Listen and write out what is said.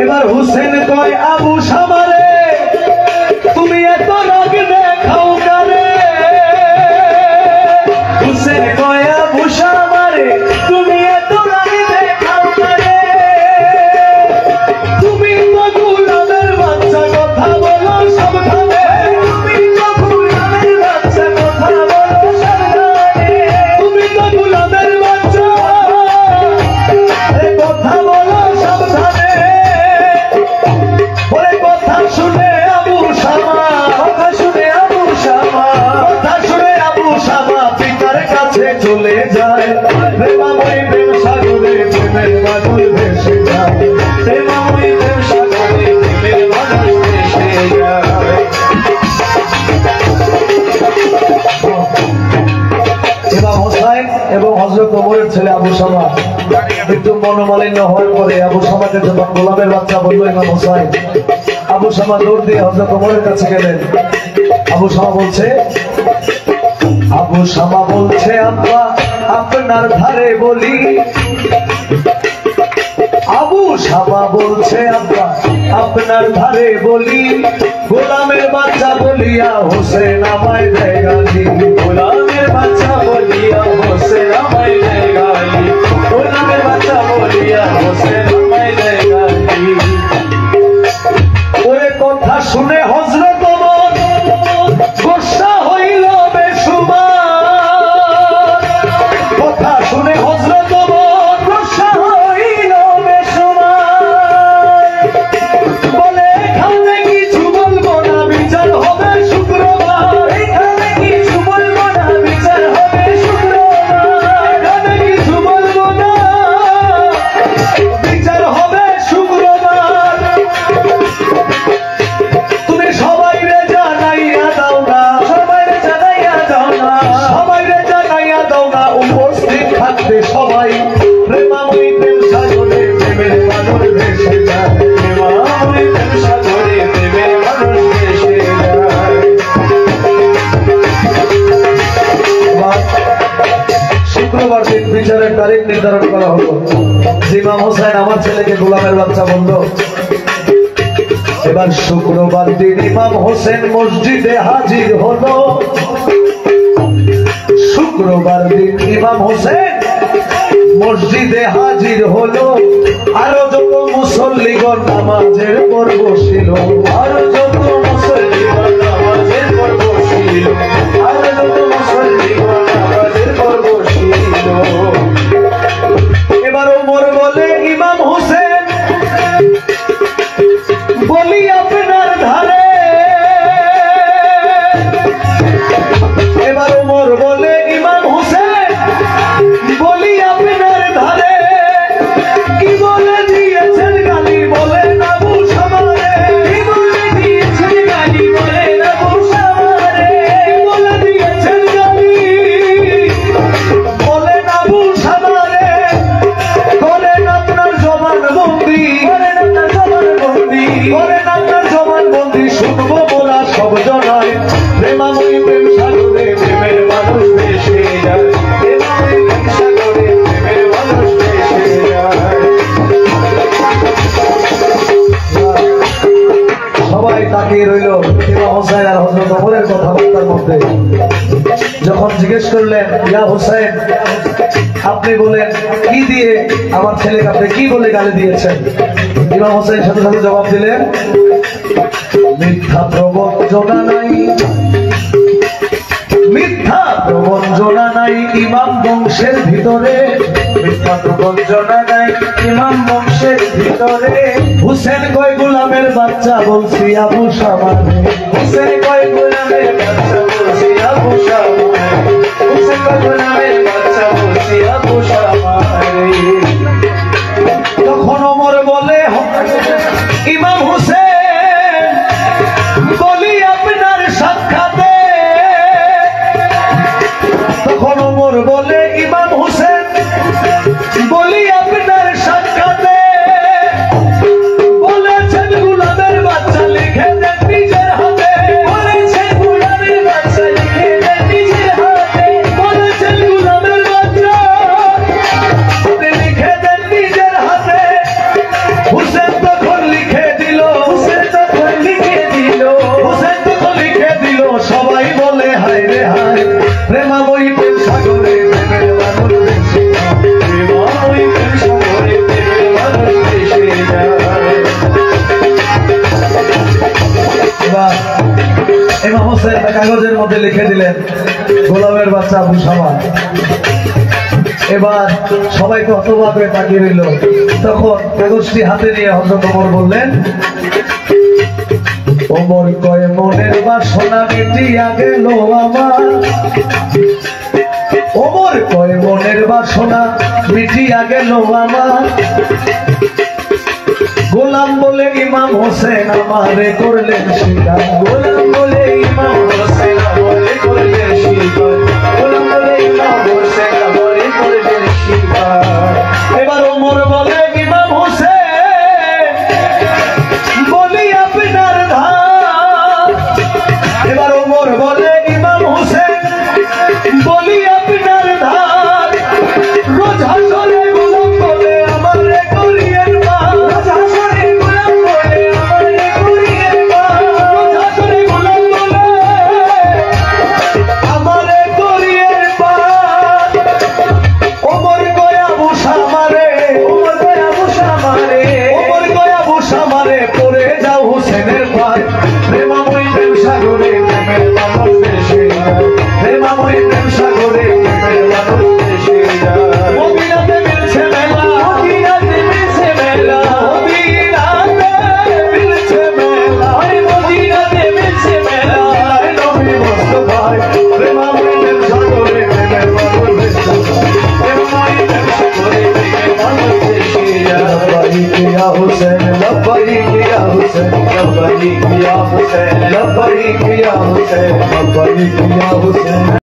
এবার হুসেন কয় আবু শামারে তুমি এত রাগ দেখাও কারে হুসেন কয় আবু শামারে তুমি এত রাগ দেখাও কারে তুমি তো গোলামের বাচ্চা কথা বলো সাবধানে তুমি তো গোলামের বাচ্চা কথা বলো সাবধানে তুমি তো গোলামের বাচ্চা কথা বলো সাবধানে ওরে কথা শুনে আবু শামা কথা শুনে আবু শামা কথা শুনে আবু শামা পিতার কাছে চলে যায় প্রেমাময়ী প্রেম সাগরে প্রেমের বাদল ভেসে যায় প্রেমাময়ী প্রেম সাগরে প্রেমের বাদল ভেসে যায়। ইমাম হোসাইন এবং হযরত ওমরের ছেলে আবু শামা একটু মনোমালিন্য হওয়ার পরে আবু শামাকে যখন গোলামের বাচ্চা বলল ইমাম হোসাইন আবু শামা দৌড় দিয়ে হযরত ওমরের কাছে গেলেন। আবু শামা বলছে আব্বা আপনার ধারে বলি আবু শামা বলছে আব্বা আপনার ধারে বলি গোলামের বাচ্চা বলিয়া হোসেন আমায় দেয় গালি গোলামের বাচ্চা বলিয়া হোসেন আমায় দেয় গালি গোলামের বাচ্চা বলিয়া হোসেন আমায় দেয় গালি। ওরে কথা শুনে হযরত ওমর গোসা হইল বেসুমার কথা শুনে হযরত ওমর গোসা হইল বেসুমার বলে এখানে কিছু বলবো না বিচার হবে শুক্রবার এখানে কিছু বলবো না বিচার হবে শুক্রবার এখানে কিছু বলবো না বিচার হবে শুক্রবার তুমি সবাই রে জানাইয়া দাও না সবাই রে জানাইয়া দাও না সবাই রে জানাইয়া দাও না উপস্থিত থাকতে সবাই প্রেমাময়ী প্রেম সাগরে প্রেমের বাদল ভেসে যায় প্রেমাময়ী প্রেম সাগরে প্রেমের বাদল ভেসে যায়। শুক্রবার দিন বিচারের তারিখ নির্ধারণ করা হলো। ইমাম হোসেন আমার ছেলেকে গোলামের বাচ্চা বলল। এবার শুক্রবার দিন ইমাম হোসেন মসজিদে হাজির হলো। শুক্রবার দিন ইমাম হোসেন মসজিদে হাজির হলো। আরো যত মুসল্লিগণ নামাজের পর বসিল আরো যত মুসল্লিগণ নামাজের পর বসিল আরো যত মুসল্লিগণ নামাজের পর বসিল। এবার ওমর বলে ইমাম হোসেন বলি আপনার ধারে এবার ওমর বলে ইমাম হোসেন বলি আপনার ধারে কি বলে দিয়েছেন গালি বলে আবু শামারে কি বলে দিয়েছেন গালি বলে আবু শামারে কি বলে দিয়েছেন গালি বলে আবু শামারে করেন আপনার জবানবন্দি করেন আপনার জবানবন্দি করেন আপনার জবানবন্দি শুনবো মোরা সব জনায় প্রেমাময়ী প্রেম সাগরে প্রেমের মানুষ ভেসে যায় প্রেমাময়ী প্রেম সাগরে প্রেমের মানুষ ভেসে যায়। সবাই তাকিয়ে রইল ইমাম হোসেন আর হযরত ওমরের কথাবার্তার মধ্যে। যখন জিজ্ঞেস করলেন ইয়া হোসেন আপনি বলেন কি দিয়ে আমার ছেলেকে আপনি কি বলে গালি দিয়েছেন ইমাম হোসেন সাথে সাথে জবাব দিলেন মিথ্যা প্রবঞ্চনা নাই মিথ্যা প্রবঞ্চনা নাই ইমাম বংশের ভিতরে মিথ্যা প্রবঞ্চনা নাই ইমাম বংশের ভিতরে হুসেন কয় গোলামের বাচ্চা বলছি আবু শামারে হুসেন কয় গোলামের বাচ্চা বলছি আবু শামারে হুসেন কয় গোলামের বাচ্চা বলছি আবু শামারে। তখন ওমর বলে ইমাম হুসেন বলি আপনার সাক্ষাতে তখন ওমর বলে ইমাম হুসেন বলি আপনার সাক্ষাতে বলেছেন গোলামের বাচ্চা লিখে দেন নিজের হাতে বলেছেন গোলামের বাচ্চা লিখে দেন নিজের হাতে বলেছেন গোলামের বাচ্চা লিখে দেন নিজের হাতে হুসেন তখন লিখে দিলেন গোলামের বাচ্চা আবু সামা। এবার সবাই তো হতবাক হয়ে তাকিয়ে রইল। তখন কাগজটি হাতে নিয়ে হযরত ওমর বললেন, ওমর কয় মনের বাসনা মিটিয়া গেল আমার, ওমর কয় মনের বাসনা মিটিয়া গেল আমার, গোলাম বলে ইমাম হোসেন আমারে করলেন স্বীকার, গোলাম বলে ইমাম হোসেন আমারে করলেন স্বীকার, গোলাম বলে ইমাম হোসেন আমারে করলেন স্বীকার। এবার ওমর বলে ইমাম হোসেন বলি আপনার ধার, এবার ওমর বলে ইমাম হোসেন বলি আপনার ধার, রোজ হাসরে গোলাম বলে আমারে করিয়েন পার, রোজ হাসরে গোলাম বলে আমারে করিয়েন পার, রোজ হাসরে গোলাম বলে আমারে করিয়েন পার। ওমর কয় আবু সামারে, ওমর কয় আবু সামারে, ওমর কয় আবু সামারে পড়ে যাও হোসেনের পার, প্রেমাময়ী প্রেম সাগরে প্রেমের মানুষ ভেসে যায়, প্রেমাময়ী প্রেম সাগরে প্রেমের মানুষ ভেসে যায়। মদিনাতে মিলছে মেলা, মদিনাতে মিলছে মেলা, মদিনাতে মিলছে মেলা, মদিনাতে মিলছে মেলা, নবী মুস্তাফায় প্রেমাময়ী প্রেম সাগরে প্রেমের মানুষ ভেসে যায়, প্রেমাময়ী প্রেম সাগরে প্রেমের মানুষ ভেসে যায়। লব্বাইক ইয়া হুসেন, লব্বাইক ইয়া হুসেন, লব্বাইক ইয়া হুসেন, লব্বাইক ইয়া হুসেন, লব্বাইক ইয়া হুসেন।